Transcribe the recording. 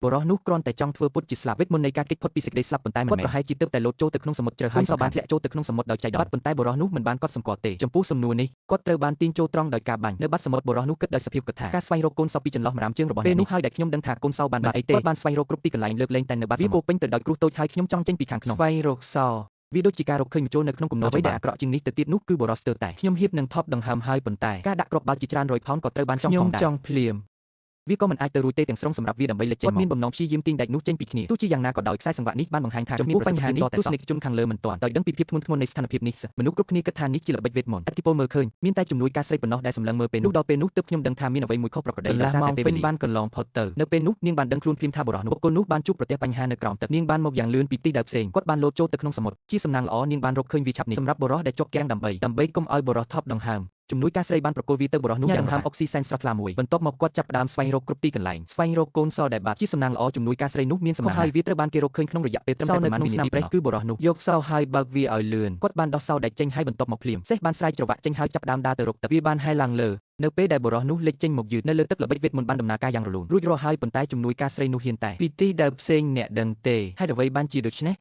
បុរសនោះគ្រាន់តែចង់ធ្វើពុតជាស្លាប់វេទមន្តនៃការគេចផុតពីសេចក្តីស្លាប់ប៉ុន្តែមិនមែនគាត់ប្រហែលជាទើបតែលោតចូលទៅក្នុងសមុទ្រជ្រៅហើយសោះបានធ្លាក់ចូលទៅក្នុងសមុទ្រដោយចៃដន្យប៉ុន្តែបុរសនោះមិនបានកត់សម្គាល់ទេចំពោះសំណួរនេះគាត់ត្រូវបានទាញចូលត្រង់ដោយការបាញ់នៅបាត់សមុទ្របុរសនោះគិតដោយសភាពគិតថាការស្វែងរកកូនសោពីចន្លោះម្រាមជើងរបស់អ្នកនេះពេលនោះហើយដែលខ្ញុំដឹងថាកូនសោបានបាត់អីទេគាត់បានស្វែងរកគ្រប់ទីកន្លែងលើកលែងតែនៅបាត់សមុទ្រវាពោពេញទៅដោយគ្រោះតូចហើយខ្ញុំចង់ចេញពីខាងក្នុងស្វែងរកសោវាដូចជាការរកឃើញម្ជុលនៅក្នុងគំនរអ្វីដែលអាក្រក់ជាងនេះទៅទៀតនោះគឺបុរសស្ទើរតែខ្ញុំហៀបនឹងថប់ដង្ហើមហើយប៉ុន្តែការដាក់គ្រាប់បាល់ជាច្រើនរយផោនក៏ត្រូវបានចង់ផងដែរខ្ញុំចង់ភ្លាមវាក៏មិនអាចទៅរួចទេទាំងស្រុងសម្រាប់វាដើម្បីលេចចេញមកគាត់មានបំណងព្យាយាមទាញដែកនោះចេញពីគ្នាទោះជាយ៉ាងណាក៏ដោយខ្សែសង្វាក់នេះបានបង្ហាញថាចំពោះបញ្ហានេះទស្សនិកជនខាងលើមិនទាន់ដោយដឹងពីភាពធ្ងន់ធ្ងរនៃស្ថានភាពនេះមនុស្សគ្រប់គ្នាគិតថានេះជាល្បិចវេទមន្តឥទ្ធិពលមើលឃើញមានតែជំនួយការស្រីប៉ុណ្ណោះដែលសម្លឹងមើលពេលនោះដល់ពេលនោះទើបខ្ញុំដឹងថាមានអ្វីមួយខុសប្រក្រតីដោយសារតែពេលវេលាបានកន្លងផុតទៅនៅពេលនោះនាងបានដឹងខ្លួនភ្លាមថាបុរសនោះបុគ្គលនោះបានជួបប្រទះបញ្ហានៅក្រោមទឹកនាងបានមកយ៉ាងលឿនពីទីដែលផ្សេងគាត់បានលោតចូលទៅក្នុងសមុទ្រជាសំណាងល្អនាងបានរកឃើញវាឆាប់នេះសម្រាប់បុរសដែលជាប់គាំងដើម្បីកុំឲ្យបុរសថប់ដង្ហើមជំនួយការស្រីបានប្រគល់វាទៅបុរសនោះយ៉ាងហាមអុកស៊ីសែនស្រស់ថ្លាមួយបន្ទាប់មកគាត់ចាប់ផ្ដើមស្វែងរកគ្រប់ទីកន្លែងស្វែងរកកូនសដែលបាត់ជាសំណាងល្អជំនួយការស្រីនោះមានសំណាងហើយវាត្រូវបានគេរកឃើញក្នុងរយៈពេលត្រឹមតែប្រមាណវិនាទីគឺបុរសនោះយកសោហើយបើកវាឲ្យលឿនគាត់បានដោះសោដែកចេញហើយបន្ទាប់មកភ្លាមសេះបានស្រែកច្រវាក់ចេញហើយចាប់ផ្ដើមដើរទៅរកទឹកវាបានហែឡើងលើនៅពេលដែលបុរសនោះលេចចេញមកយឺតនៅលើទឹកល្បិចវេទមន្តបានដំណើរការយ៉ាងរលូនរួចរាល់ហើយប៉ុន្តែជំនួយការស្រីនោះហ៊ានតែពីទីដែលផ្សេងអ្នកដឹងទេហេតុអ្វីបានជាដូច្នេះ